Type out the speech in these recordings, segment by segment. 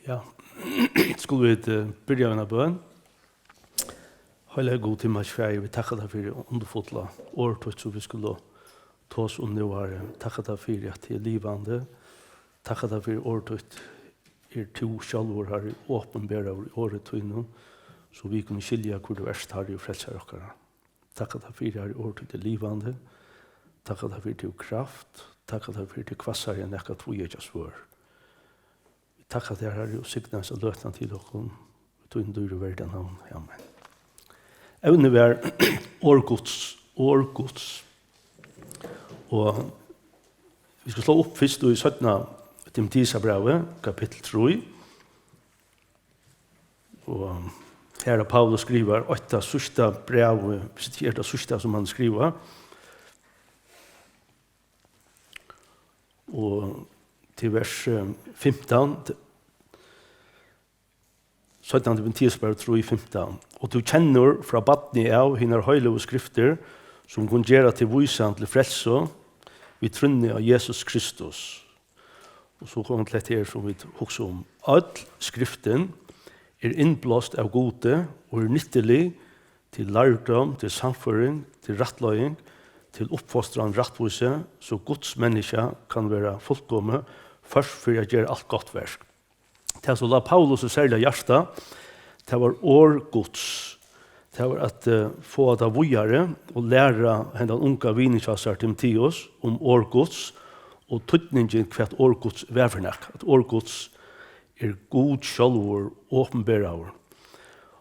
Ja, skulle vi börja med en bön. Heilige god til meg, Sverige, vi takker deg for underfotla året, så vi skulle ta oss om det var. Takker deg for at det livande. Takker deg for året, to sjalvor her åpenbæra over året tøyne, så vi kunne skilja hvor det verst her i frelser okkara. Takker deg for her året det livande. Takker deg for til kraft. Takker deg for til kvassar enn ekka tvoje svør. Takk at jeg har jo signet og løtene til dere. Tog dyr i verden navn. Amen. Evni var orð Guds. Og vi skal slå opp først i 17. Timotheusbrevet, kapittel 3. Og her er Paulus skriver 8 sørste brev, hvis det er det sørste som han skriver. Og til vers 15, 17. Timotheusbrevet 3:15. Og du kjenner fra badni av hinner høylove skrifter som kun gjøre til vysan til frelse vi trunne av Jesus Kristus. Og så kommer det her som vi husker om. All skriften innblåst av gode og nyttelig til lærdom, til samføring, til rattløying, til oppfostran rattvise, så Guds menneske kan være fullkomme først for å gjøre alt godt verk. Det som la Paulus og særlig hjärta, det var orð Guds. Det var at få det vujare og lære henne unga vinikjassar Timotheus om orð Guds og tøtningen hva orð Guds verfernek. At orð Guds god sjálvor åpenbæraver.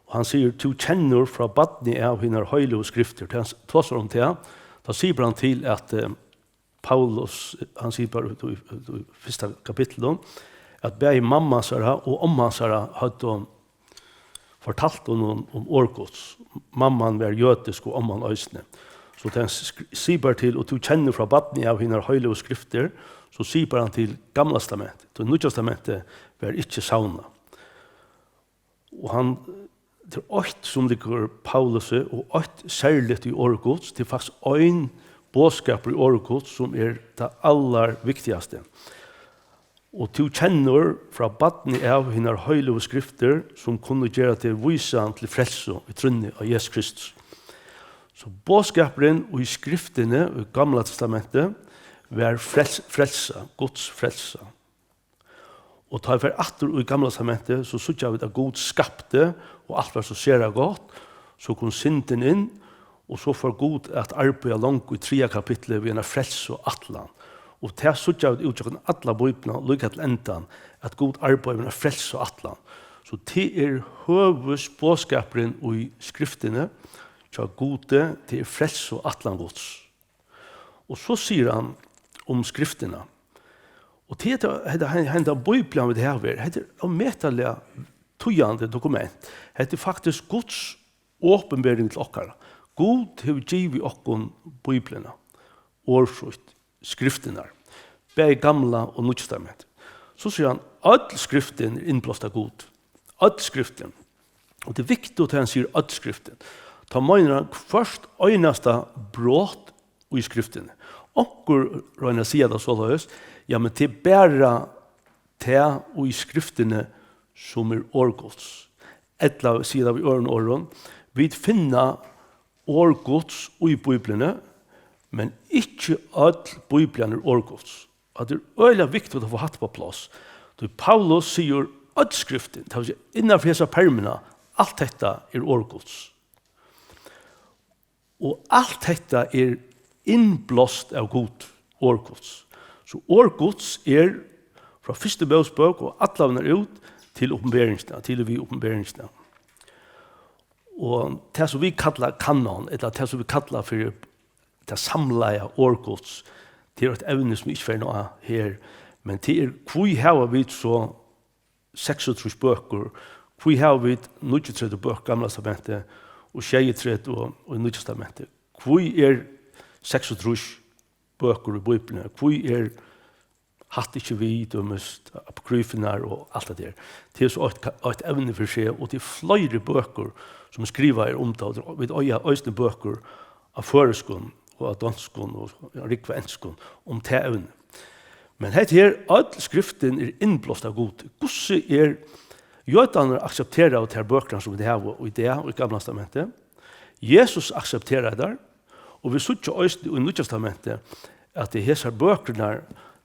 Og han sier, du kjenner fra badni av hinner høylov skrifter. Han tåser om det. Da sier han til at Paulus, han sier bare i første kapitlet, at begge mammasara og ommasara hadde fortalt om orð Guds. Mamman var jødisk og omman øysene. Så han sier bare til, og du kjenner fra badni av hinner høylov skrifter, så sier bare han til Gamla testamentet. Det Nye testamentet var ikke sauna. Og han, det er 8 som ligger Paulus og 8 særligt i orð Guds. Det er faktisk 1 bådskaper i orð Guds som det aller viktigaste. Og du kjenner fra badni av hinner høylove skrifter som kunne gjøre til vysan til frelse i trunne av Jesus Kristus. Så bådskaperen og i skriftene i Gamla testamentet var frelsa, Guds frelsa. Og ta for atter i Gamla testamentet så sykja vi at Gud skapte og alt var så sera godt, så kom synden inn, og så får Gud at arbeida langt i 3 kapitlet ved en frelse og atlan. Og det sykja vi utgjøkken atla bøypna, lykka til endan, at Gud arbeida ved en frelse og atlan. Så det høves bådskaperen i skriftene, tja gode til frelse og atlan Guds. Og så sier han om skriftene. Og det hendet Bíblian vi det her ved, det er metallega tøyande dokument. Det er faktisk Guds åpenbering til okkara. Gud har givet okkon Bíblian, årsut, skriftene, begge gamla og Nye testamentet. Så sier han, all skriften innblåst av Gud. All skriften. Og det er viktig at han sier all skriften. Ta mener han først øyneste brått i skriftene. Onkur røyna sier det så løs, ja, men det bare te og i skriftene som orð Guds. Etla sier det vi åren. Vi finner orð Guds i Bíbliene, men ikke all Bíblian orð Guds. Og det øyelig viktig å få hatt på plass. Så Paulus sier all skriften, det vil si innenfor disse permene, alt dette orð Guds. Og alt dette innblåst av Gud, orð Guds. Så orð Guds fra første bøksbøk og atlavner ut til oppenberingsene, til vi oppenberingsene. Og det som vi kallar kanon, eller det som vi kallar for det samleie orð Guds, det et evne som ikke er noe her, men det hvor har vi så 36 bøker, hvor har vi 39 bøker Gamla testamentet, og 23 og Nye testamentet. Hvor 36 bøker i Bíblian, hvor hatt ikke vi dømest, apokryfene og alt det der. Det så et evne for seg, og det flere bøker som skriver om det, og vi har øyne bøker av føreskånd, og av danskånd, og rikve enskånd, om det evne. Men her, all skriften innblåst av god. Gosse jødene aksepterer av de her bøkene som vi har i det og i Gamla testamentet. Jesus aksepterer det, og vi sier også i Nya testamentet at de her bøkene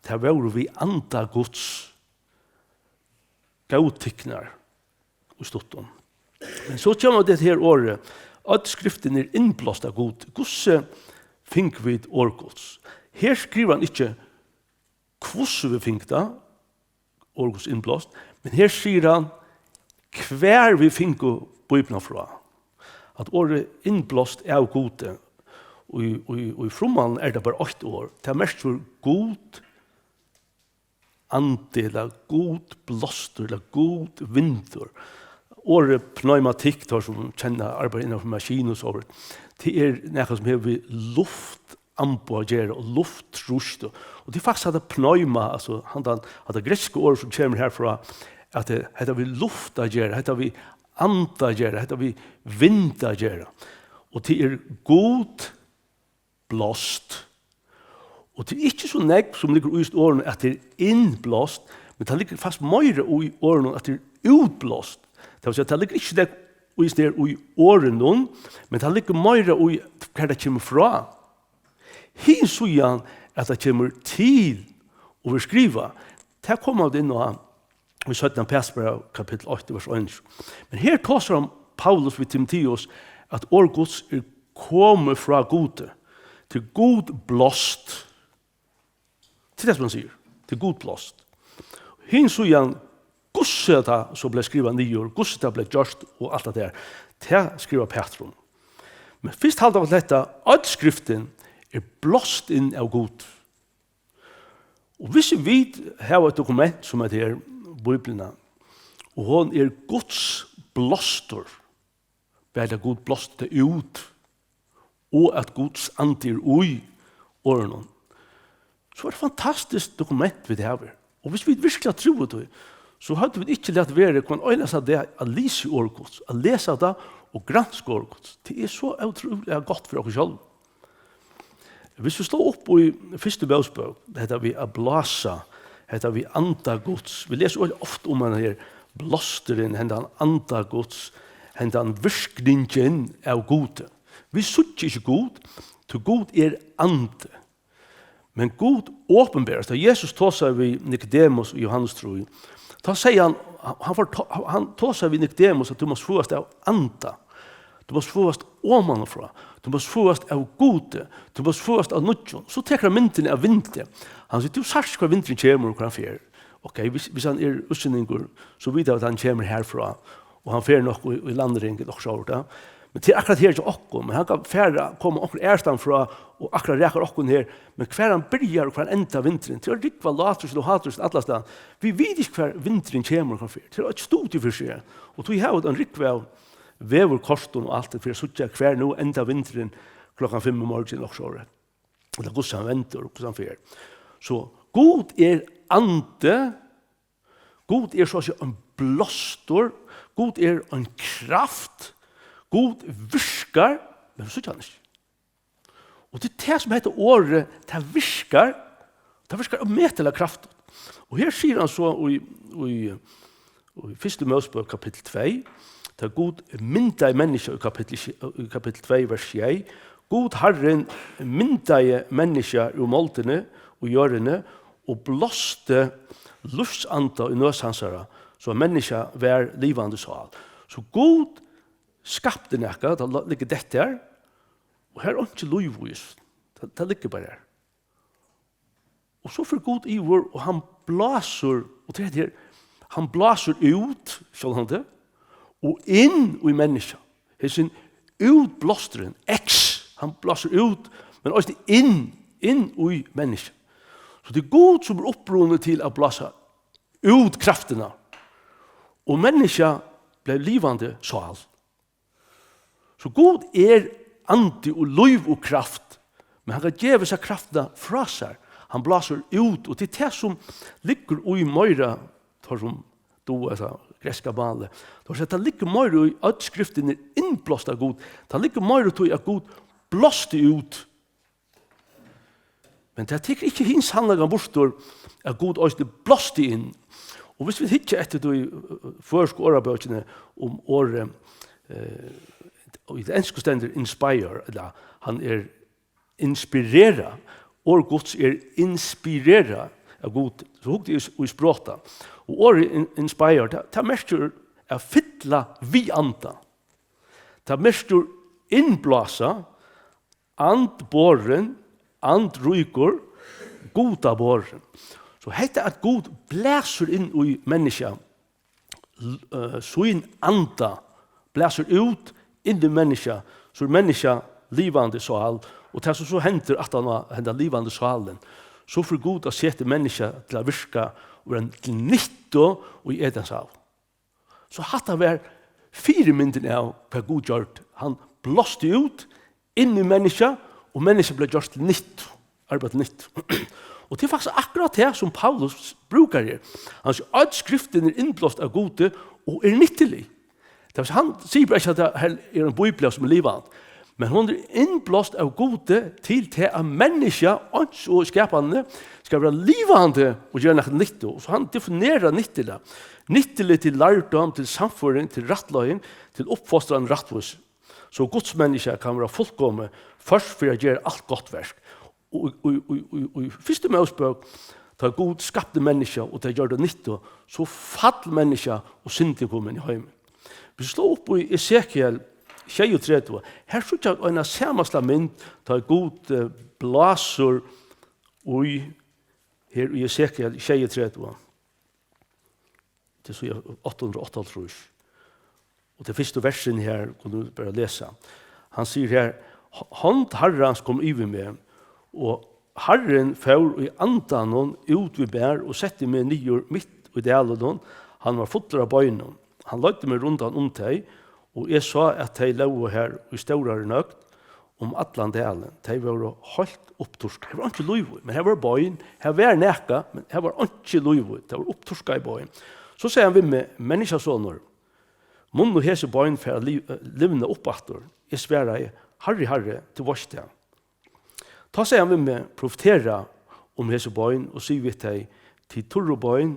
det var vi anda Guds gautikkner og stått om. Men så kommer det her året at skriften innblåst av god. Gosse fink vi orð Guds. Her skriver han ikke hvordan vi fink det, orð Guds innblåst, men her sier han hver vi fink Bibelen fra. At året innblåst av gode. Og i fromman det bare 8 år. Det mest for god ande, eller god blåster, eller god vinter. Året pneumatikk, som kjenner arbeid innenfor maskin og så. Det noe som har vi luft ambogere og lufttrust. Og det faktisk hadde pneuma, altså hadde greske ord som kommer herfra, at det heter vi luftagere, heter vi andagere, heter vi vindagere. Og det god blåst. Og det ikke så negg som ligger ut i årene at det innblåst, men det ligger fast mer i årene at det utblåst. Det vil si at det ligger ikke negg ut i årene, men det ligger mer i hva det kommer fra. Hin sujan at det kommer til å skriva. Det kommer det inn i 17. Pætur kapittel 8 vers 1. Men her taler om Paulus vid Timotheus at orð Guds kommer fra gode til god blåst. Til det som han sier. Til god blåst. Hin sujan gosse det som ble skrivet nyer, gosse det ble gjørst og alt det der. Det skriver Pætur. Men først halde av dette, at skriften blåst inn av god. Og hvis vi har et dokument som heter Bíblian, og hon Guds blåster, bare god blåster ut, og at Guds ande ui årene, så det fantastisk dokument vi har. Og hvis vi virkelig tror det, så hadde vi ikke lett være hvordan øyne det å lese orð Guds, å lese det og granske orð Guds. Det så utrolig godt for oss selv. Hvis vi slår opp i første bøsbøk, det heter vi å blåse, det heter vi anda Guds. Vi leser også ofte om denne her blåsteren, hendan anda Guds, hendan virkningen av gode. Vi sutter ikke god, til god ande. Men god åpenberes. Da Jesus tar seg ved Nicodemus og Johannes tro, da sier han tar seg ved Nicodemus at du må få av anda. Du måste fåast omanfra. Du måste fåast av gode. Du måste fåast av nutjon. Så teker han mynden av vinter. Han sier, du sars hva vinteren kommer og hva han fer. Ok, hvis han utsynninger, så vet jeg at han kommer herfra. Og han fer nok i landringen og så. Men til akkurat her til okkom. Men han kan fære, komme okkur erstand fra og akkurat reker okkom her. Men hver han byrjar og hver han enda vinteren. Til å rikva latrus og hatrus alle sted. Vi vet ikke hver vinteren kommer og hva han fer. Til å et stort i for seg. Og tog har en rikva av veverkorsten og alt det, for jeg sutter hver nå enda vinteren 5:00 om morgenen og så. Eller hvordan han venter og hvordan han fer. Så god ande, god så å si en blåstor, god en kraft, god virkar, men så sutter han ikke. Og det det som heter året, det virkar av metelig kraft. Og her sier han så i 1. Mosebok kapittel 2, det god mynda i menneska i kapittel 2, vers 6. God Herren mynda i menneska i måltene og gjørene og blåste luftsanta i nøshansara så menneska var livande sal. Så god skapte nekka, det ligger dette her, og her er ikke lovvis. Det ligger bare her. Og så får god i vår, og han blaser, og det her, han blaser ut, skjønner han det, og inn i menneska. Det er sin utblåsteren, han blaser ut, men også inn i menneska. Så det er god som er opprunnet til å blåse ut kraftene. Og menneska ble livande sal. Så god ande og liv og kraft, men han kan gjøre seg kraftene fra seg. Han blaser ut, og det er det som ligger i møyre, som greska bale. Det ligger møyre i at skriften innblåst av god. Det ligger møyre til at god blåste ut Men det tycker ikke hins handlagan bortor at god øyne blåste inn. Og hvis vi hittar etter det i første årabøkene om året, og i det enske stender inspire, eller han inspirera, orð Guds inspirera av god, så hukte i språta. Og året inspire, det mestur fylla vi anda. Det mestur innblåsa, andboren, andruikur, goda boren. Så heter at god blæser inn i menneska, så anda blæser ut inn i menneska, så menneska livande sal, og det som så hender at han har hendet livande salen, så får god å sette menneska til å virka og til nytto og i edens av. Så hatt han vært 4 mynden av hva god gjort. Han blåste ut inn i menneska, og menneska ble gjort til nytt, arbeid til nytt. Og det faktisk akkurat det som Paulus brukar her. Han sier at skriften innblåst av gode og nyttelig. Han sier bare ikke at det her en biblia som livand, men hon innblåst av gode til at menneska og skapande skal være livande og gjøre noe nytt. Så han definerer nyttelig. Nyttelig til lærdom, til samføring, til rattløying, til oppfostran rattvis. Så Guds menneske kan være fullkomme først for å gjøre alt godt verk. Og i første Mosebok, da Gud skapte mennesker og det gjør det nytt, så fall mennesker og synden kom inn i heimen. Vi slår opp i Esekiel 23, her så jeg en samasla mynd, da Gud blaser her i Esekiel 23. Det så 888. Og det første versen her, kan du bare lese. Han sier her, hånd Herrens kom over meg, og Herren får i andan ut ved bær og sette meg nyer midt i delen. Han var fotler av bøynen. Han løgte meg rundt om teg, og jeg sa at de lå her i større nøgt om atlan delen. De var helt opptorska. Det var ikke løyve, men her var bøyen. Her var neka, men her var ikke løyve. Det var opptorska i bøyen. Så sier han vi med menneskesåner, munn og hese bøyen for livene oppatter. Jeg sverre, Herre, til vårsdag. Ta seg han vi med profetera om hese bøyen og sier vi til torre bøyen,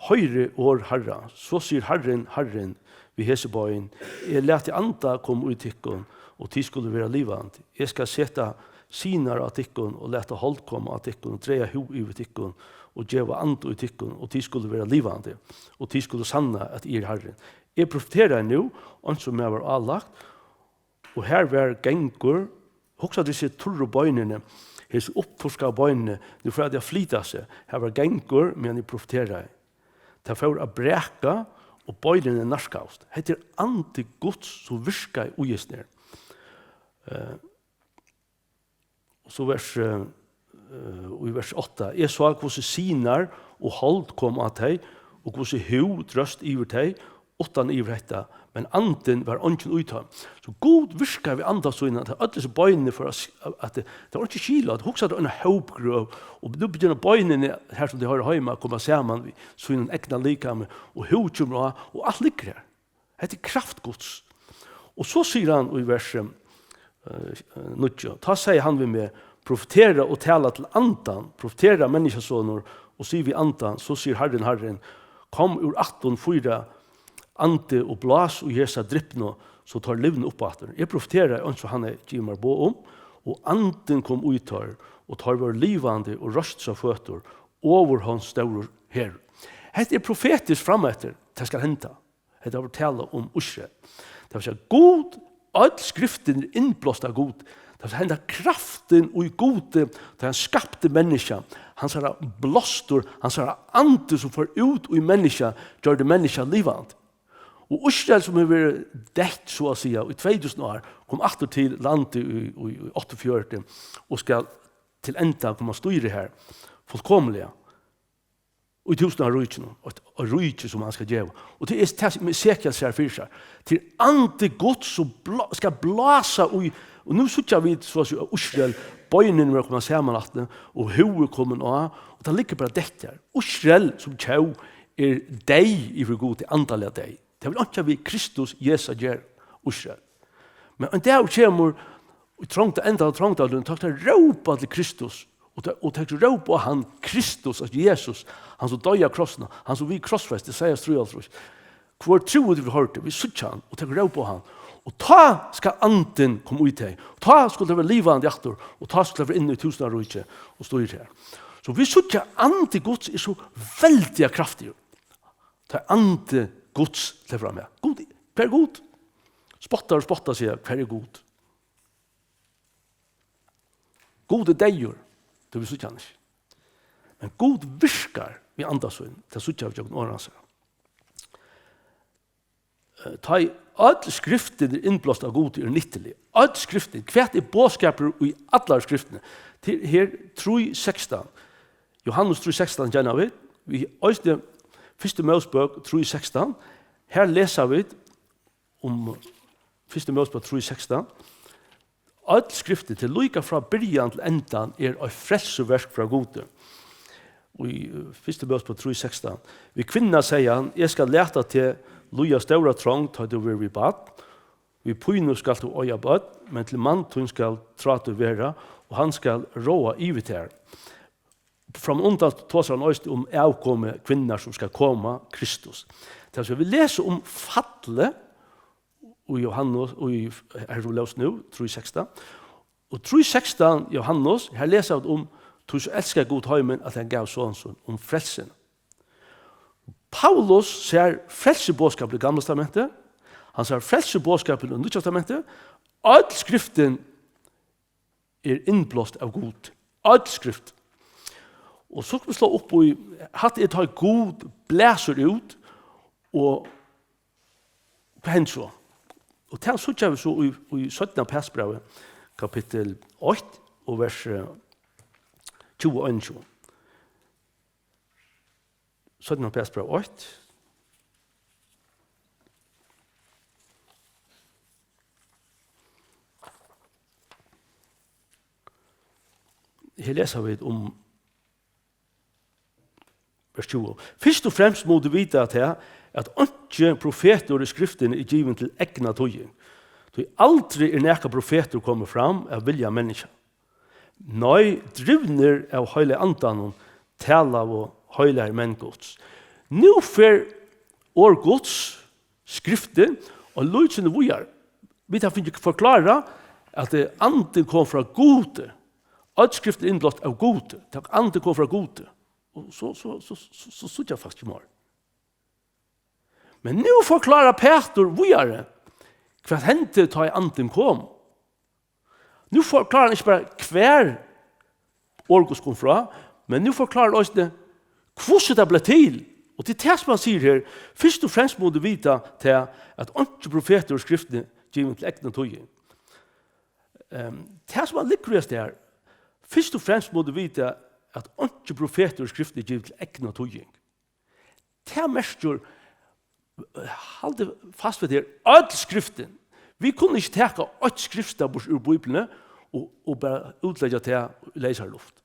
høyre år Herre, så sier Herren vi hese bøyen, jeg lærte anda komme ut tikkun, og de skulle være livand. Jeg skal sette sinar av tikkun, og lete hold komme av tikkun, og dreie ho i tikkun, og djeva anda i tikkun, og de skulle være livande, og de skulle sanna at jeg Herren. Jeg profeterer nå, og som jeg var avlagt, og her var gengur, hoksa disse torre bøynene, hese opptorska bøynene, nu for at jeg flyta seg, her var gengur, men jeg profeterer. Det var å breka, og bøynene narskast. Heter anti-gods som virka i ugesner. Så i vers 8, jeg sa hvordan sinar og hold kom av deg, og hvordan ho drøst iver deg, åttan iver dette, men anden var ånden uttatt. Så god virka vi andas så innan, at disse bøynene for at det var ikke kila, det hoksa det en håpgrøv, og nå begynner bøynene her som de har hjemme, komme sammen så innan egna likame, og hodkjumra, og alt ligger her. Det er kraftgods. Og så sier han i verset 9, ta sier han vi med, profetera og tala til andan, profetera menneskesåner, og sier vi andan, så sier Herren, kom ur 18:4, ante og blas og gjør seg drippnå, så tar livene opp at den. Jeg profeterer ønsker han giver meg på om, og anden kom ut her, og tar vår livande og røst seg føtter, over hans staurer her. Dette profetisk fremetter, det skal hente. Dette har tale om Israel. Det vil si god, all skriften innblåst av god. Det vil hente kraften og i gode, da han skapte menneska. Han sa blåstor, han sa ande som får ut i menneska, gjør det menneska livande. Og Israel som har vært dett, så å si, i 2000 år, kom atter til landet i 48, og skal til enda komme styre her, fullkomlige. Og i 1000 år rydtjen, og rydtjen som han skal gjøre. Og det som Esekiel ser for seg, til ande Guds som skal blåse, og nå sitter vi, så å si, Israel, bøynen vil komme sammen, og hovedet kommer av, og det ligger bare dette her. Israel som kjøy deg i for god til antallet deg. Det vil ikke vi Kristus Jesus gjør Israel. Men en dag kommer Og enda av trångdalen, takk til råpa til Kristus, og takk til råpa han Kristus, altså Jesus, han som døg av krossene, han som vi krossfest, det sier jeg hvor troet vi hørte, vi sutt han, og takk råpa han, og ta skal anden komme ut til, og ta skal det være livet hjerter, og ta skal det være inne i tusen av røyke, og stå ut her. Så vi sutt ande Guds er så veldig kraftig. Ta ande Guds til frem med. God, hver god. Spottar sier, hver er god. God er deier, det vi sutt han ikke. Men god virkar vi andasøyn, det sutt han ikke årene seg. Ta i all skriften innblåst av god er nyttelig. All skriften, hvert er båskaper i alle skriftene. Her 3:16. Johannes 3:16 kjenner vi. Vi øyne første Mosebok 3:16. Her leser vi om første Mosebok 3:16. All skriften til lykka fra byrjan til endan er et frelseverk fra gode. Og i første Mosebok 3:16. Vi kvinna sier han, jeg skal lete til Luja ståra trång tar du ver vi bad. Vi pynu skal du øya bad, men til mann tun skal trate vera, og han skal råa ivet her. Från undan tåsar han øyst om avkomme kvinner som skal komma Kristus. Det vi leser om fatle og Johannes, og i her vi leser nu, 3:16. Og 3:16 Johannes, her leser vi om du elsker god høymen at han gav sånn om frelsen. Paulus ser frelsebåskap i Gamla testamentet, han ser frelsebåskap i Nya testamentet, all skriften er innblåst av god. All skrift. Og så kan vi slå opp og hatt et har god blæser ut og hent så. Og til så kjører vi så i 17. Persbrevet, kapittel 8 og vers 21. 17. Persbrev 8. Her leser vi om vers 20. Først og fremst må du vite at ikke profeter i skriften er givet til egna tøying. Så aldri er nekka profeter kommer fram av vilja menneska. Nei, drivner av høyle andan tala og høyler menn Guds. Nå for orð Guds skriften og løsene vujar. Vi tar finne forklare at anden kom fra gode. Alt skriften er innblått av gode. Anden kom fra gode. Og så sutt jeg faktisk mer. Men nå forklarer Pætur vujare hva hendte ta i anden kom. Nå forklarer han ikke bare hver orð Guds kom fra, men nå forklarer han også det hvordan det ble til. Og til det som han sier her, først og fremst må du vite til at ikke profeter og skriftene giver til egna tøying. Det som han ligger i det her, først og fremst må du vite at ikke profeter og skriftene giver til egna tøying. Det er mest halde fast ved det, alt skriften. Vi kunne ikke teka alt skriftstabors ur Bibelen og bare utlegge til å lese luft.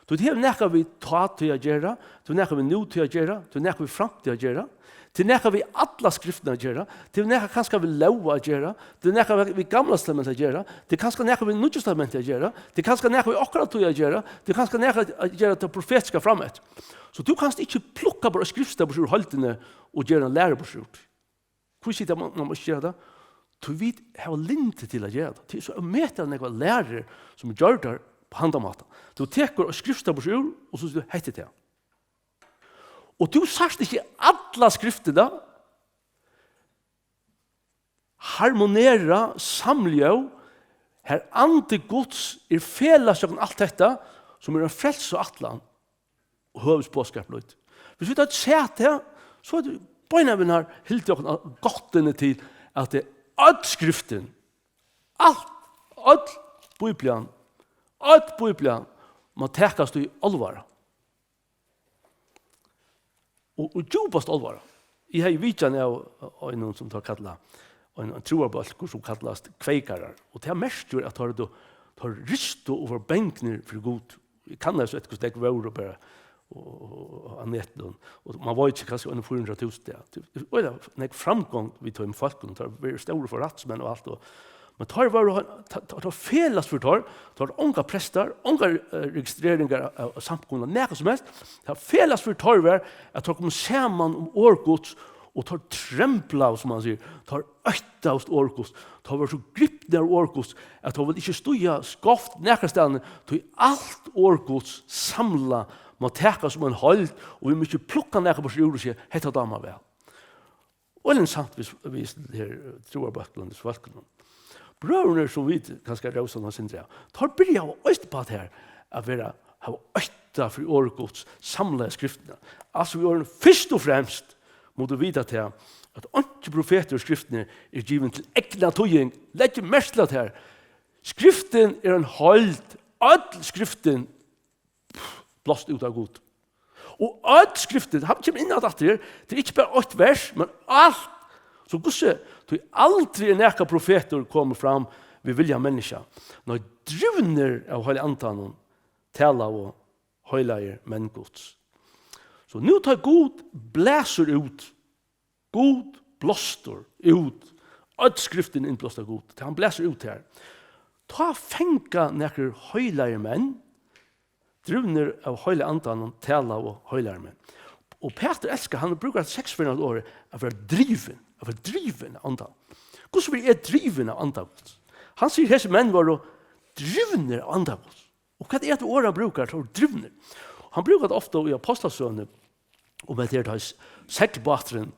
Det er nekka vi ta til å gjøre, det er nekka vi nå til å gjøre, det er nekka vi fram til å gjøre, det er nekka vi alle skriftene å gjøre, det er nekka kanskje vi lov å gjøre, det er nekka vi gamla testamentet å gjøre, det er kanskje nekka vi Nya testamentet å gjøre, det er kanskje nekka vi akkurat til å gjøre, det er kanskje nekka å gjøre til profetiska framet. Så du kan ikke plukka bare skriftstabors ur holdene og gjøre en lærebosjord. Hvor sier det man må ikke gjøre det? Du vet, jeg har linte til å gjøre det. Det er så møter nekva lærer som gjør det på handamaten. Du teker og skriftstabosjord, og så sier du hette det. Og du sagt ikke alle skriftene harmonera, samljø, her ande Guds er felas av alt dette, som er en frels og atlan, og høves påskap løyt. Hvis vi tar et sett her, så er det bøynaven her helt godtene til at det alt skriften, alt Bíblian, må tekast i alvara. Og djupast alvara. Jeg har vidtjan av noen som tar kalla, en troarbalk som kallast kveikarar. Og det er mest gjør at tar risto over benkner for god. Jeg kan det så etter hvordan det var og bare og anetten. Og man var ikke kanskje under 400 000 det. Og det er en framgång vi tar med folk, og det er store for ratsmenn og alt. Og Men tar felas för tar unga präster, unga registreringar av samkomna, näka som helst. Tar felas för var att tar kommer samman om orð Guds och tar trempla, som man säger, tar ötta av orð Guds, tar var så gripna av orð Guds att de vill inte stoja skaft näka ställen, tar allt orð Guds samla må täcka som en håll och vi måste plocka näka på sig och säga, hetta damar väl. Och en sant vi här tror på bland svalken. Bröderna som vi kanske rosa och syndra. Tar börja och öst på det här att vara ha ötta för orð Guds samla skrifterna. Alltså vi har först och främst må du vita till att inte profeter och skrifterna är given till äkna tøying. Lägg mest till här. Skriften är en hållt. All skriften blåst ut av Gud. Och all skriften, han kommer in att det är inte bara 8 vers, men allt. Så gusse, då aldrig näka profeter kommer fram vi vilja människa. När drivner av hela antanon tala och höjla män Guds. Så nu tar Gud bläser ut. God blåster ut. All skriften inblåst av Gud. Han bläser ut här. Ta fänka näker höjla män. Drivner av höjla antanon tala och höjla män. Och Pætur älskar, han brukar 6 år att vara driven av andan. Guds vi är driven av andan. Han säger att dessa män var drivner av andan. Och vad är det åra brukar till drivner? Han brukar ofta i apostlasönen och med det här seglbatren.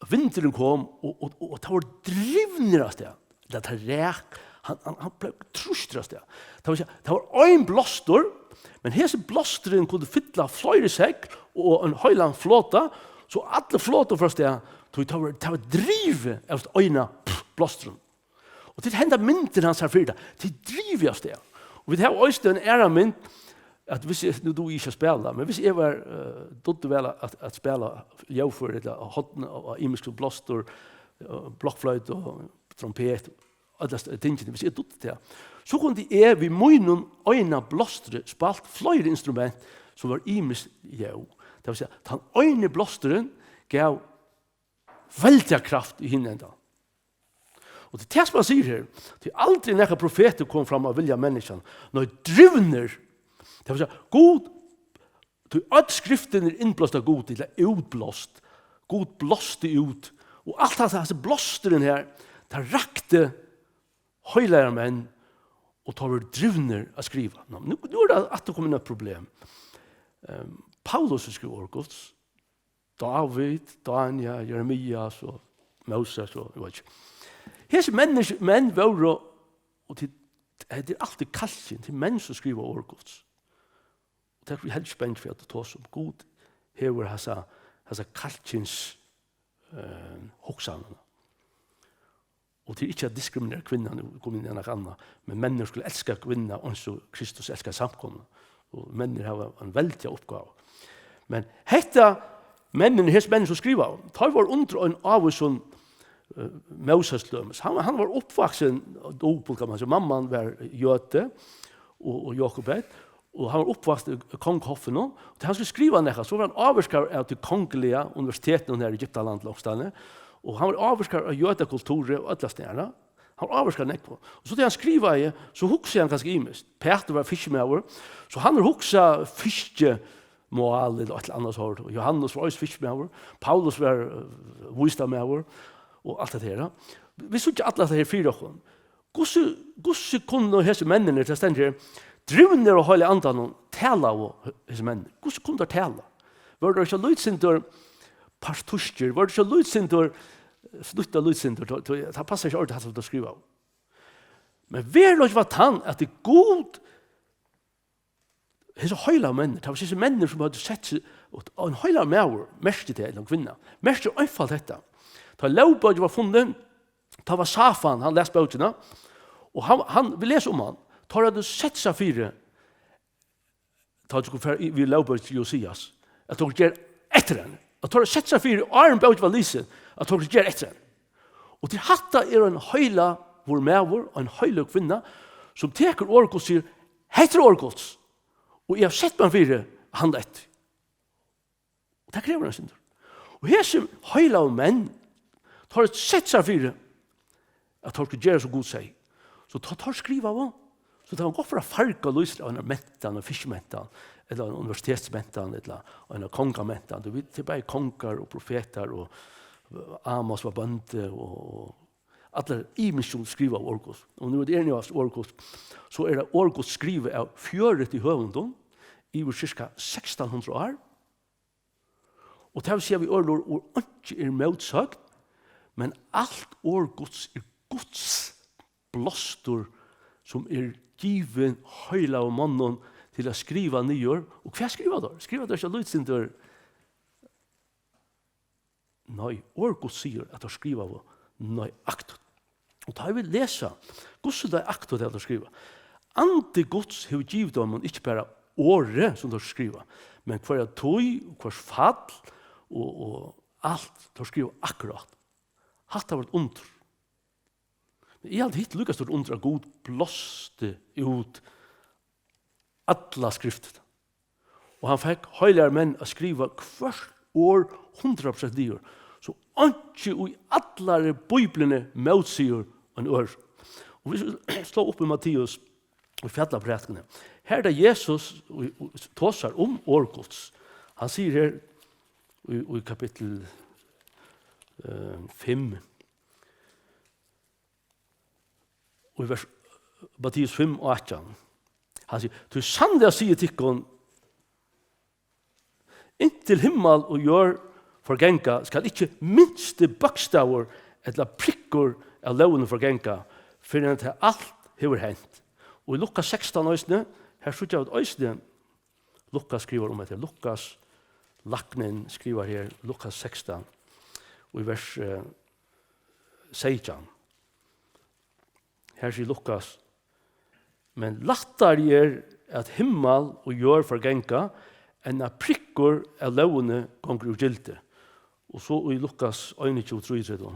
Vintern kom och det var drivner av det. Det här räk. Han blev trustrast det. Det var en blåstor, men hese blåsteren kunde fylla flera segl och en höjland flåta, så alla flåtor först det var drivet av öjna blåsteren. Och det hända mynten hans här fyrda, det drivet det. Och vi har också en ära mynt, att hvis nu du inte spela, men hvis jag var dotte väl att spela jämför eller hotna och imisk blåstor, blockflöjt och trompet. Alla tingene, hvis jeg dotte det. Så kunne jeg ved munnen øyne blåstere spalt flere instrument som var imis jau. Det vil si at han øyne blåsteren gav veldig kraft i hinnen da. Og det er det som han sier her, det er aldri nekka profeter kom fram av vilja menneskene, når drivner, det vil si at god, til at skriften er innblåst av god, eller utblåst, god blåste ut, og alt det blåsteren her, det rakte höjlare män och tar drivner att skriva. Nu är det att det kommer ett problem. Paulus skriver orð Guds. David, Daniel, Jeremias och Moses och vad. Hese män var och det är alltid kallt till män som skriver orð Guds. Och det är helt spänt för att det tar som god hever hasa kaltins hoksanarna. Och det är inte att diskriminera kvinnan och komma in i en annan. Men människor skulle älska kvinnan och så Kristus älskar samkomna. Och människor har en väldig uppgave. Men hetta människor som skriver, tar var under en av oss som Moses lömmes. Han var uppvuxen dopel kan man säga. Mamman var Göte och Jakobet. Och han var uppvuxen i Konghoffen. Och han skulle skriva näka så var han avskar av det kongliga universiteten här i Egyptaland lagstane. Och han var avskar av Götekulturen och alla stjärna. Han var avskar näck på. Och så det han skriva i så huxar han ganska imest. Pætur var fiskemauer. Så han huxa fiske mål eller ett annat sort. Johannes var fiskemauer. Paulus var wisdomauer och allt det här. Vi såg inte alla det här fyra kon. Gosse kunde hese männen till ständigt drivner och hålla andan och tala och hese män. Gosse kunde tala. Var det så lutsintor pastorster, var det så lutsintor slutta lutsintor. Det passar inte ordentligt att skriva. Men väl var han att det god hese höjla män. Det var hese män som hade sett och en höjla mauer mest till en kvinna. Mest einfalt detta. Ta lovbøy var funnen, ta var Safan, han läste bøkene, og han vi leser om han, tar hadde sett seg fire, ta vi lovbøy til Josias, at dere gjør etter henne, at dere sett seg fire, og en bøy var lise, at dere gjør etter henne. Og til hatta en høyla vår mæver, og en høyla kvinna, som teker orð Guds og sier, heter orð Guds, og jeg har sett meg fire, han etter. Og det krever han synder. Og hese høyla og menn, har sett seg fire At de skulle gjøre så god seg. Så tar skriva av. Så det var godt for å farge lyser av en mentan, en fiskmentan, eller en universitetsmentan, eller en kongamentan. Du vet, det er bare konger og profeter, og Amos var bønte, og alle imisjon skriva av orð Guds. Og nå er det enige av orð Guds, så er det orð Guds skrivet av fjøret i høvendom, i cirka 1600 år. Og det vil si at vi orðlår og ikke er motsagt, men alt orð Guds er Guds blåstor som er given høyla av mannen til å skriva nyår. Og hva skriva da? Skriva da ikke lydsinter? Nei, orð Guds sier at de skriva av nøyaktig. Og da vil lesa, hvordan det er aktivt til å skriva. Ante Guds har givet dem ikke bare året som de skriva, men hver tøy, hver fall, og alt de skriva akkurat. Hatt har vært under. Men jeg hadde hitt lykkast til under at Gud blåste ut alla skriftet. Og han fikk høyligere menn å skriva hvert år 100% nyår. Så ikke i alle Bíbliene motsier en ør. Og hvis vi slår opp i Matteus og fjallaprætkene, her er det Jesus tåsar om orð Guds. Han sier her i kapittel 5, og i vers Matteus 5 og 18. Han sier, «Du sannelig sier tikkun, inntil himmel og jord forgenka skal ikke minste bokstaver eller prikker av loven forgenka, for at alt hever hent. Og i Lukas 16 øysene, her slutter jeg ut øysene, Lukas skriver om etter, Lukas Laknen skriver her, Lukas 16, og i vers 16. Her sier Lukas, men lattar er at himmel og jord forgenka, enn at prikker av lovene gonger ugilde. Og så i Lukas 21:33.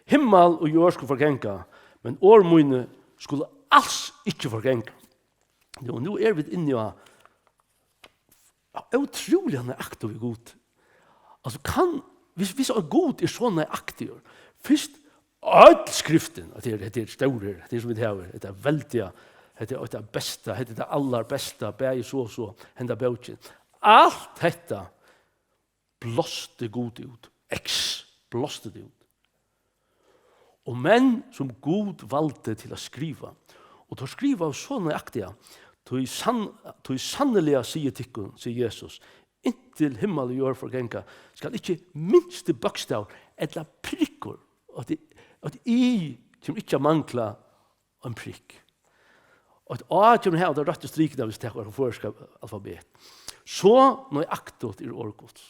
Himmel og jord skulle forgenka, men årmøyne skulle alls ikke forgenka. Og nå er vi inne i utrolig nøyaktig og god. Altså hvis god er så nøyaktig, først all skriften, at det er store, det er som vi har, det er veldige, det er det beste, det er det aller beste, bæg så, henda bøtjen. Alt dette blåste god ut, blåste det ut. Og menn som god valgte til å skriva, og til å skriva så nøyaktige, til sannelig sier tikkun, sier Jesus, inntil himmel og jord forgenka, skal ikke minste bokstav eller prikker, at I som ikke mangler en prikk. Og at A kommer her, og det er rett og strikene hvis det er først alfabet. Så nøyaktig er orð Guds.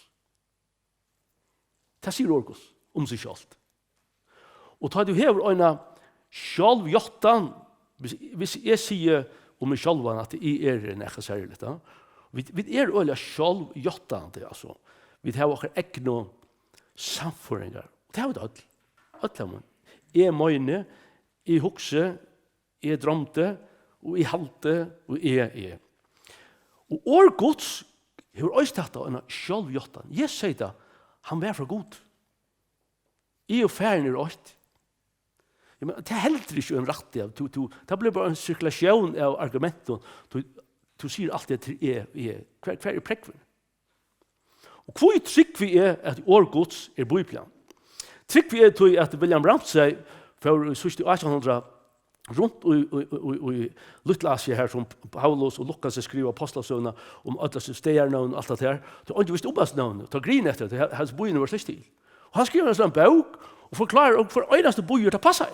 Det sier orð Guds om seg selv. Og tar du hever øyne sjálvjottan, hvis jeg sier om meg sjálvan at jeg er nekka særlig, vi er øyne sjálvjottan, altså. Vi har åker egnu samføringar. Det har vi det alle. Jeg møyne, jeg hukse, jeg drømte, og jeg halte, og jeg er. Og orð Guds har også tatt av en sjálvjottan. Jeg sier det, han var for god. Jeg og færen er åkt. Det er heller ikke en rett av. Det blir bare en sirkulasjon av argumenten. Du sier alltid at jeg hver er prekven. Og hvor trygg vi er at orð Guds er Bíblian. Trygg vi er til at William Ramsey for 1800 rundt i Luttlasie her som Paulus og Lukas skriver apostlasøvna om alle stedernavn og alt det her. Det er ikke visst oppastnavn, ta grin etter det, hans bøyene var slik til. Og han skriver en sånn bok og forklarer for øyneste bøyer til passer.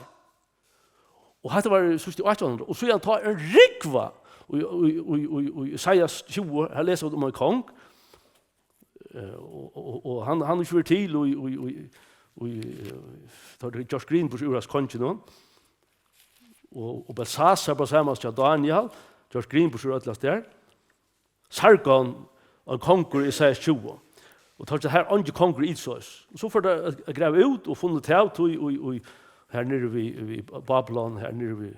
Og dette var 1800, og så han tar en rikva og Isaias 20, han leser om en kong, og han kjører til og tar Josh Green på Uras kongen og Belsasar på samme til Daniel, Josh Green på Uras der, Sargon og konger i Isaias 20. Og tar det her andre konger i Israels. Og så får det greve ut og funnet til her nere vi Babylon, her nere vi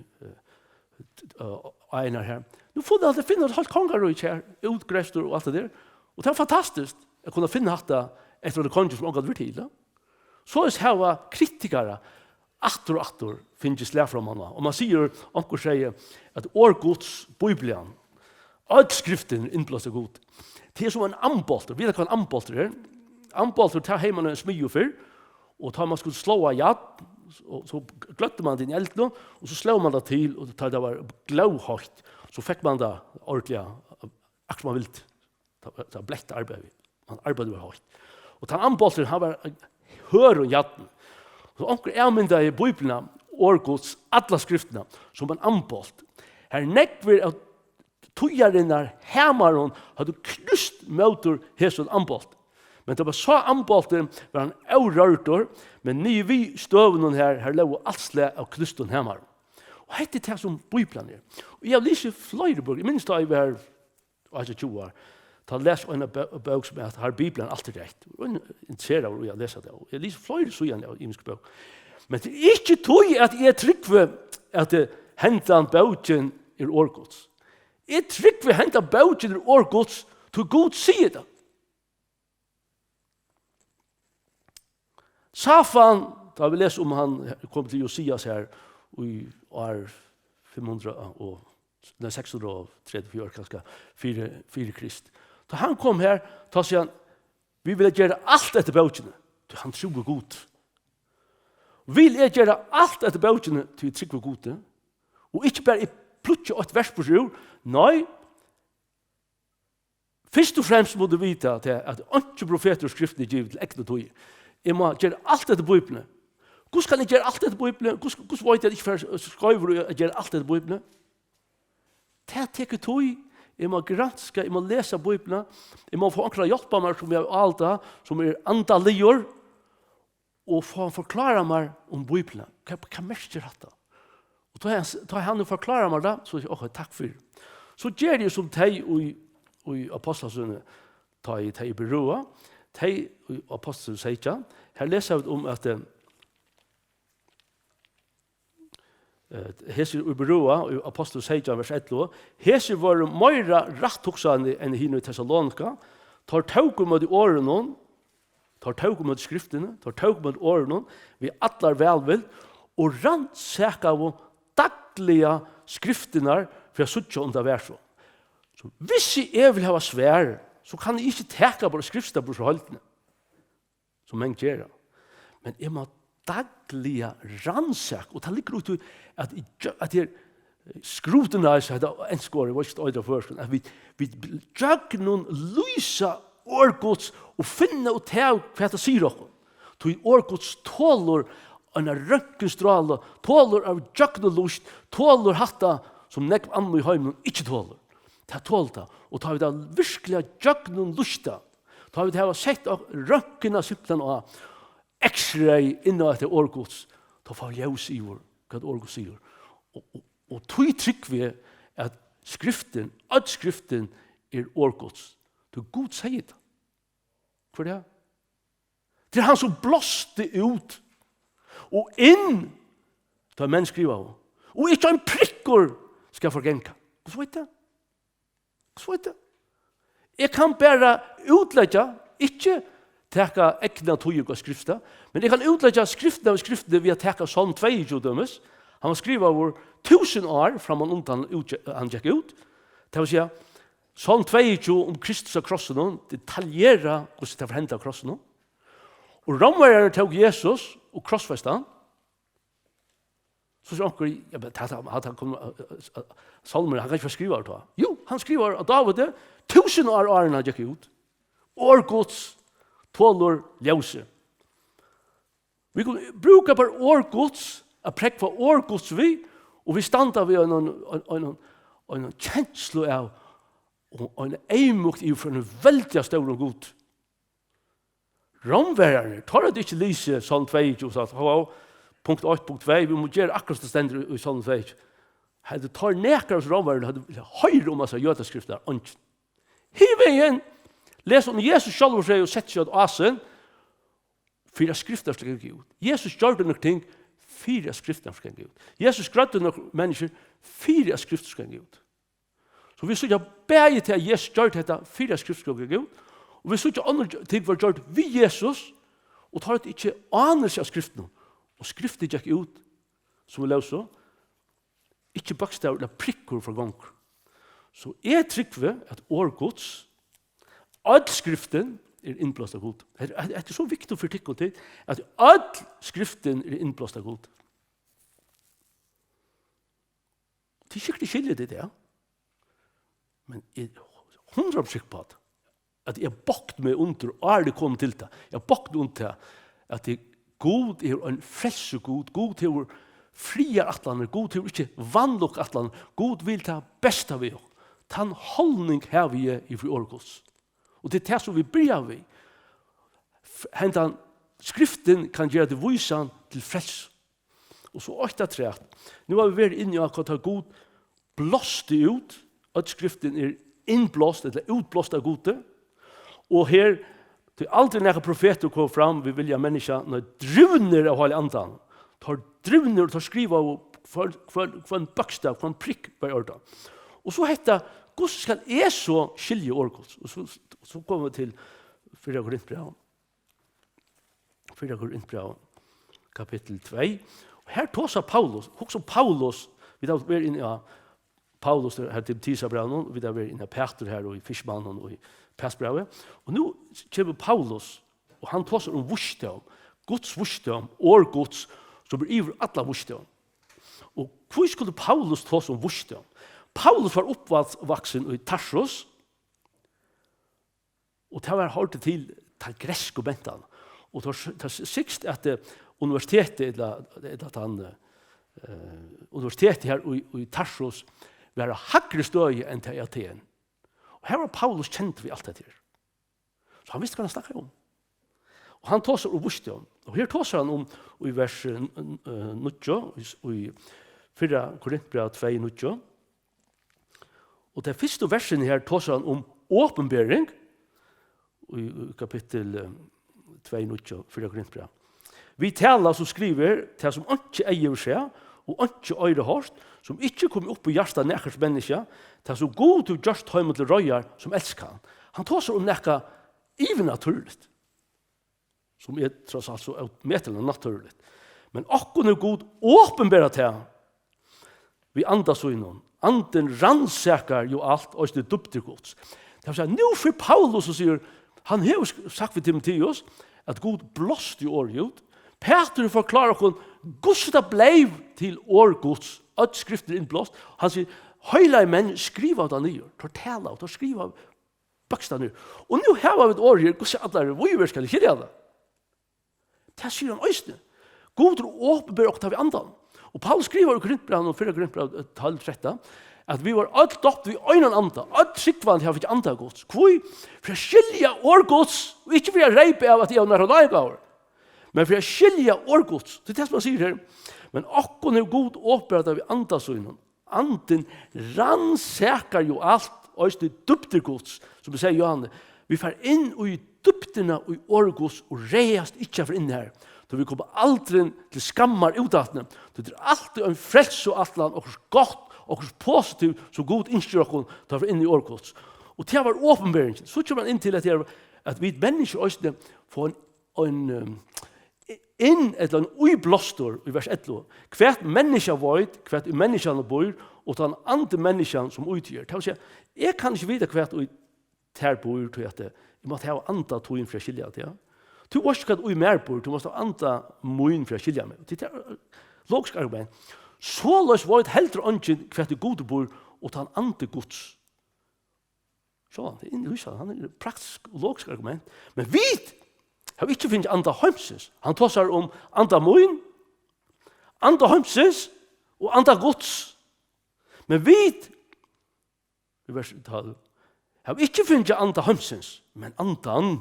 Einar her. Nu får det finnes alt konger her, utgrester og alt det der. Og det er fantastisk Jeg kunne finne hatta etter det kongen som omgatt til. Så er det kritikere atter og atter finnes lær fra manna. Og man sier, onker sier, at orð Guds, Bíblian, alt skriften innblåst god. Det er som en ambolter. Vet du hva en ambolter er? Ambolter tar heimann en smyjo for, og tar man skulle slå av jad, og så gløtte man det i elden, og så slår man det til, og det var gløvhøyt, så fikk man det ordentlig, akkurat man vilt. Det var blett arbeid. Man arbeidde var høyt. Og den ambolter, han var hør og jadden. Så onker er mynda i Bíblian, orð Guds, alla skriftene, som en ambolt. Her nekver av tøyarinnar hemaron hadde knust møter hesson ambolt. Men det var så ambolten var han aurørtor, men ni vi støvnen her lov altsle av knustun hemaron. Og hette det som Bíblian er. Og jeg lyser flere bøker. Jeg minns da jeg var 20 år. Ta les en bøk som har Bíblian alltid rett. Og jeg interesserer av å lese det. Jeg lyser flere søgjene av imensk bøk. Men det er ikke tog at jeg trykker at hentan bøken er orð Guds. Jeg trykker hentan bøken er orð Guds til Gud sier det. Safan, da vi leser om han kom til Josias her i år 634 kanskje, 4 Krist. Da han kom her, da sier han, vi vil gjøre alt etter bøkene, til han tror god. Vil jeg gjøre alt etter bøkene til jeg tror god, og ikke bare plutselig et vers på sjur, nei, først og fremst må du vite at ikke profeter og skriften er givet til ekne tog. Jeg må gjøre alt etter Bíblian. Hvordan kan jeg gjøre alt etter Bíblian? Hvordan vet jeg ikke skriver å gjøre alt etter Bíblian? Det teker tog. Jeg må granske, jeg må lese Bíblian. Jeg må få ankra hjelpe meg som jeg alta, som andalier, og få forklare meg om Bíblian. Hva mest er dette? Og da han forklarer meg det, så sier jeg, takk for det. Så gjør jeg som teg i apostelsønne, ta i beroa, teg i apostelsønne sier ikke. Her leser jeg om at Hesir i beroa, i apostel 16, vers 11, Hesir var meira rattuksande enn hinn i Thessalonika, tar taukum med årene, tar taukum med skriftene, tar taukum med årene, vi allar velvill, og rannsaka av dagliga skriftene for å suttje om det vær så. Så hvis jeg vil ha svær, så kan jeg ikke teka bare skriftene på holdene, som menn gjør. Men jeg må dagliga rannsaka, og det ligger ut at jeg scrutinize en skår, jeg var ikke øyne først, at vi gjør noen lysa orð Guds og finne og ta hva det sier dere. Så orð Guds tåler en rønkenstrale, tåler av jøknelust, tåler hatta som nekv andre i heimen ikke tåler. Det tåler det. Og tar vi det virkelig jøknelusta, tar vi det sett av rønkene simpelthen av x-ray innan etter orð Guds, da får vi ljus i vår hva orð Guds sier. Og tog trykk vi at skriften, at skriften er orð Guds. Det er Gud sier det. Hva er det? Det er han som blåste ut og inn da menn skriver av. Og ikke en prikker skal forgenka. Hva er det? Hva er det? Jeg kan bare utlegge, ikke teka ekna tog av skrifta, men jeg kan utlegge skriften av skriften ved å teka Psalm 22 dømes. Han har skrivet over 1000 år fram og undan han gikk ut. Det vil si, Psalm 22 om Kristus av krossen, detaljera hvordan det var hentet av krossen. Og romverere tog Jesus og krossfest han. Så sier onker, Salmer, han kan ikke skrive det. Jo, han skriver av David, 1000 år årene han gikk ut. Orð Guds tåler ljøse. Vi kan bruke bare orð Guds, å prekke for orð Guds vi, og vi standa ved en kjenslo av og en eimukt i for en veldig stor og god. Romværerne tar det ikke lyse Psalm 22 og sa punkt 8, punkt 2, vi må gjøre akkurat det stender i Psalm 22. Det tar nekker hos romværerne, hadde høyre om seg jødeskrifter. Hiveien, les om Jesus selv og sett seg av asen, 4 skrifter skal gå ut. Jesus gjør det nok ting, 4 skrifter skal gå ut. Jesus grødde nok mennesker, 4 skrifter skal gå ut. Så vi sier begge til at Jesus gjør dette, 4 skrifter skal gå ut, Og vi så ikke andre ting var gjort vi Jesus, og tar det ikke aner seg av skriften. Og skriften gikk ut, som vi løser, ikke bakstav eller prikker for ganger. Så jeg trykker at orð Guds, all skriften innblåst av Gud. Det er så viktig for tikk og tid, at all skriften innblåst av Gud. Det er ikke skilje det, ja. Men jeg 100% på at jeg bakt meg under, og det kom til det. Jeg bakt under at Gud en frelse Gud. Gud er frier atlaner. Gud er ikke vannlokk atlaner. Gud vil ta besta vi. Ta en holdning her vi i fri orð Guds. Og det er det som vi bryr vi. Hentan skriften kan gjøre det visan til frelse. Og så 8-3. Nu har vi vært inne i akkurat at Gud blåste ut, at skriften innblåst, eller utblåst av Gode. Og her, det er aldri nære profeter kom fram, vi vilja menneska, når drivner av hele andan, tar drivner, tar skriva for en bøkstav, for en prikk på orda. Og så heter hvordan skal jeg så skilje orð Guds? Og så kommer vi til 4 Korintbrev. 4 Korintbrev, kapittel 2. Og her tåser Paulus, også Paulus, vi har vært inne i Paulus her til Tisabrevet, vi har vært inne i Pætur her, og i Fischmannen, og i Pæsbrevet. Og nå kommer Paulus, og han tåser om vursdom, Guds vursdom, orð Guds, som blir iver alla vursdom. Og hvor skulle Paulus tåse om vursdom? Paulus var oppvaksen i Tarsus, og det var hårdt til gresk og bentan. Og det var sikst at universitetet, universitetet her i Tarsus, var hakre støye enn til Aten. Og her var Paulus kjent vi alt dette her. Så han visste hva han snakket om. Og han tåser om vursdom. Og her tåser han om i vers 9, i 4 Korintbrev 2:9. Og det første versen her tåser han om åpenbering, i kapittel 2:9, 4 Korintbrev. Vi taler som skriver til som ikke eier seg, og ikke øyre hårst, som ikke kommer opp i hjertet nekkers menneske, til som god til just høyme til røyer som elsker han. Han tåser om nekka even naturligt, som tross alt så medtelen naturligt. Men akkurat er god åpenbæra til han, vi andas og innom. Anden rannsakar jo alt, og det dubter Guds. Det vil si, nå for Paulus og sier, han har sagt ved Timotheus, at God blåst i året ut. Pætur forklarer hvordan Guds blei til orð Guds, at skriften innblåst. Han sier, høyla menn skriva av det nye, tar tala av, tar skriva av bøksta nye. Og nå har vi et år her, Guds allar, hvor skal det kyrja det? Det sier han øyne. God åpenbør og tar vi andan. Og Paulus skriver i Korintbrev, 4 Korintbrev 12:13, at vi var alt dopt vi øyne anda, alt sikvann har vi ikke anda Guds. Hvor? For å skilja orð Guds, og ikke for å reipe av at jeg har nær legaver, men for å skilja orð Guds. Det er det som han sier her. Men akkurat er god åpenbør at vi andas øyne. Anden rannsakar jo alt, og det dubter Guds, som vi sier Johanne. Vi får inn i dubterna og i orð Guds, og reast ikke for inn her. Så vi kommer aldri til skammar utdatne. Det er alltid en frelse og alt og godt og positivt som god innstyr oss tar inn i orð Guds. Og det var åpenberingen. Så kommer man inn til at vi mennesker også får inn et eller annet uiblåstor i vers 11. Hvert menneske void, hvert menneskene bor, og den andre menneskene som utgjør. Det vil si, jeg kan ikke vite hvert her bor, til at jeg måtte ha andre tog for å skilje det, ja. Du var ikke hva mer bor, du måtte ha andre mån for å skilje meg. Det er logisk argument. Så løs void heldre ånden hvert gode bor, og den andre Guds. Så det er inne i huset, han er praktisk og logisk argument. Men vi har ikke finnet andre hømses. Han tar seg om andre mån, andre hømses og andre Guds. Men vi har ikke finnet andre hømses, men andre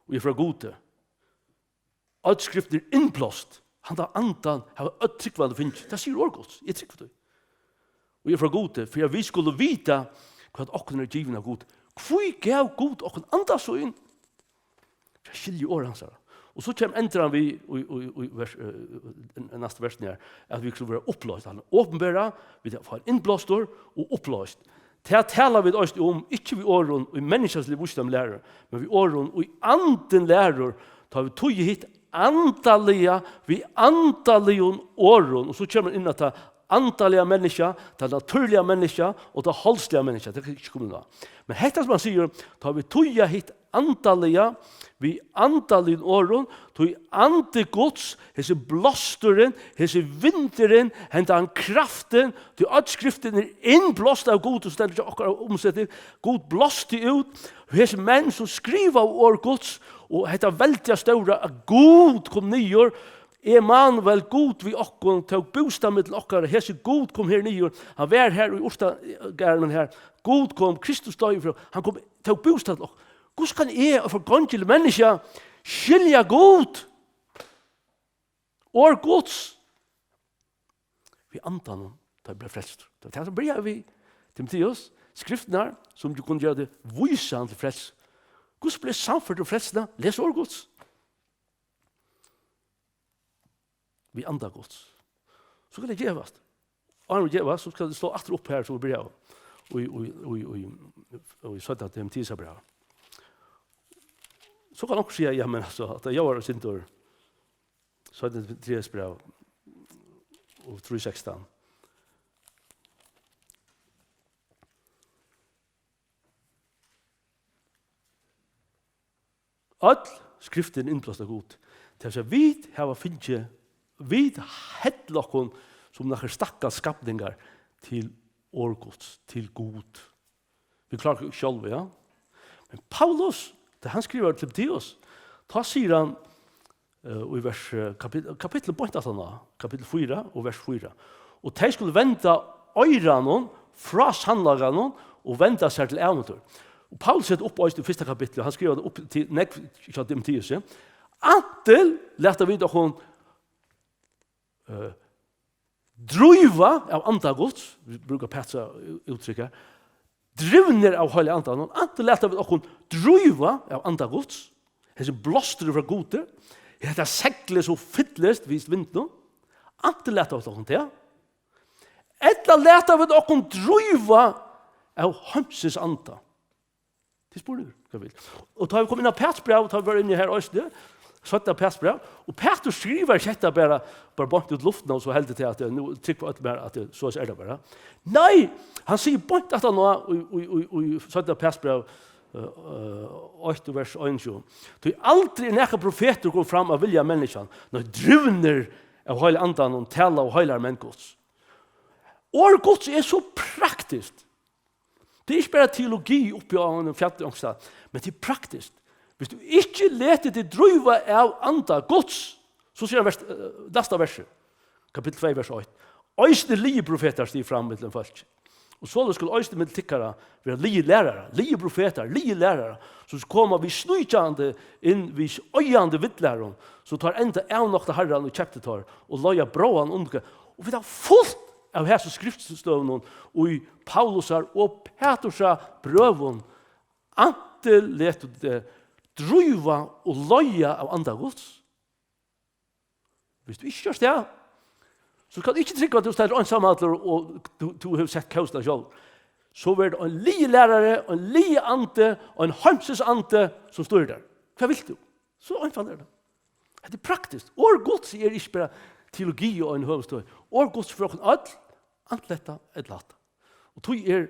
og ifra gode. Alt skriften er innblåst. Han tar andan, har alt tryggvann å finne. Det sier orð Guds, jeg trykker det. Og ifra gode, for vi skulle vite hva åkken er given av god. Hvor gav god åkken andas så inn? For jeg skiljer året hans her. Og så kommer vi i neste versen her, at vi skulle være oppløst. Han er åpenbæra, vi får innblåst og oppløst. Det talar vi også om, ikke vi åren og i menneskens liv visdom lærer, men vi åren og i anden lærer, tar vi tog hit andalige, vi andalige åren, og så kommer man inn at det andalige mennesker, det naturlige mennesker, og det halslige mennesker, det kan ikke komme nå. Men hette som man sier, tar vi tog hit andalige, vi andalige åren, tog ande Guds, hese blåsteren, hese vinteren, hente han kraften, til at skriften innblåst av Gud, og stedet ikke akkurat omsetting, Gud blåste ut, hese menn som skriver av orð Guds, og hette veldig større, at Gud kom nyer, Emanuel, Gud vi okkon, tog bostad med til okkar, hese Gud kom her nyer, han var her i Orstagärmen her, Gud kom, Kristus døy fra, han kom, tog bostad til okkar. Hvordan kan jeg og for gangelig menneske skilja Gud? Orð Guds. Vi antar noen, da ble frelst. Det er det som blir vi Timotheus, skriften her, som du kunne gjøre det, vise han til frelst. Hvordan ble samfunnet og frelstene? Les orð Guds. Vi antar Guds. Så kan det gjøres. Og når det gjøres, så skal det stå atter opp her, så blir jeg og i 17. Timotheus brev. Så kan också säga, ja men alltså, att jag var sin tur. Så är det 3 brev och 3:16. All skriften innblåst av Gud. Det är vi har finnet, vi hettlockon som några stackars skapningar till orð Guds, till Gud. Vi klarar inte själva, ja. Men Paulus, det han skriver til Timotheus, ta sier han i vers kapittel 4 og vers 4. Og de skulle vente øyrene fra sannlagene og vente seg til eventyr. Og Paulus setter opp i første kapittel, han skriver det opp til Timotheus. Antil lærte vi at hun drøyva av andre Guds, vi bruker Pætur uttrykket, drivner av heilig andan, og antil lærte vi at hun drøyva av andre Guds, hese blåster fra gode, hette segles og fyllest vist vinden, antil lærte vi at hun til, etla lærte vi at hun drøyva av Hansens anda. Det spør du, hva vil. Og da vi kom inn av Pætursbrev, da vi var inne her også, satt av Pætursbrev, og Pætur skriver ikke bare bort ut luften, og så heldig til at nå trykker på at det så er det bare. Nei, han sier bort at han nå, og satt av Pætursbrev, 8 vers 1. Det er aldri nekka profeter går fram av vilja menneskene, når drivner av heilig andan og taler av heilig menneskene. Orð Guds er så praktiskt. Det er ikke bare teologi oppi av en fjallangstad, men det er praktiskt. Hvis du ikke leter til drøyva av anda Guds, så sier han neste verset, kapittel 2, vers 8. Øyste lige profeter stiger fram med den folk. Og så skulle øyste med tikkere være lige lærere, lige profeter, lige lærere. Så kommer vi snøykjande inn, vi øyende vidtlærere, så tar enda av nokta herren og kjeptetar, og løyer bråan under. Og vi tar fullt av hese skriftstøvnen, og i Paulusar og Pætursar brøvun, antil leter det drøyva og løya av andre Guds. Hvis du ikke gjør det, så kan du ikke trykke at du stedet ansamhandler og du har sett kausene selv. Så er det en lige lærere, en lige ante og en Hanses ante som står der. Hva vil du? Så anfaller det. Det er praktisk. Orð Guds er ikke bare teologi og en høvestøy. Orð Guds for åkken antletta et lata. Og tog er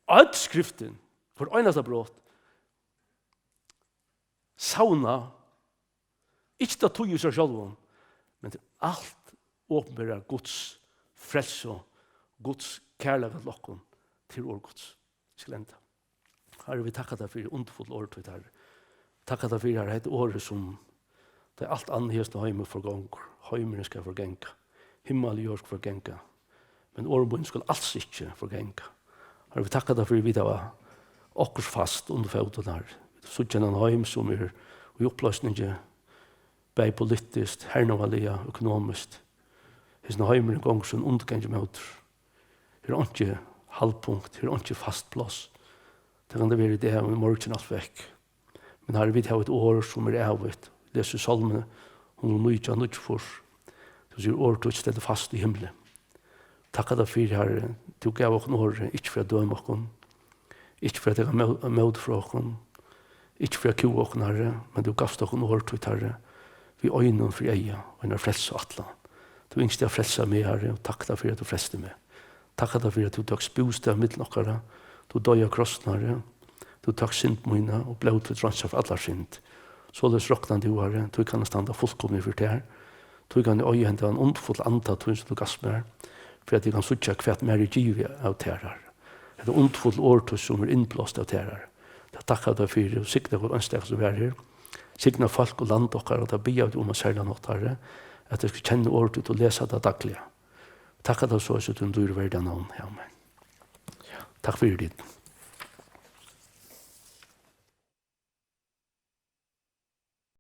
alt skriften for øyneste brott sauna, ikke da tog i seg selv, men til alt åpenbærer Guds frelse og Guds kærlighet lokken til orð Guds. Skal enda. Herre, vi takker deg for underfull året til deg. Takker deg for et året som det er alt annet hjemme for ganger. Heimene skal forgenka. Himmel og jord skal forgenka. Men årbunnen skal alls ikke forgenka. Herre, vi takker deg for vi var okkurs fast under føden her. Så kjenner han heim som er i oppløsningen, bare politisk, hernovalige, økonomisk. Hvis han heimer en gang som undergående møter. Her er ikke halvpunkt, her er ikke fast plass. Det kan det være det her med morgen alt vekk. Men her er vi til et år som er avvitt. Leser salmene, hun er nøyt, nøyt for. Det sier år til å stede fast i himmelen. Takk deg for, Herre, du gav oss år, ikke for å døme oss. Ikke for at jeg har mød fra dere, ikke for at jeg kjører dere, Herre, men du gavst dere år til, Herre, vi øynene for eia, og en frelse og atlan. Du yngste jeg frelsa meg, Herre, og takk deg for at du frelste meg. Takk deg for at du takk spust av mitt nokkere, du døy av krossen, Herre, du takk synd mine, og blod til transa for allar synd. Så løs råkna du, Herre, du kan standa fullkomlig for det her. Du kan i øye hente en ondfull anta, du som du gass med, for at du kan sutja kvært mer i givet av terar. Det er ondfull årtus som innblåst av terar. Det takkar deg for, og sikna hvor ønstek som er her. Signa folk og land okkar, og det bia du om å særla nått, Herre, at jeg skal kjenne året ut og lese det daglige. Takk at du så, så du er verden navn. Amen. Takk for ditt.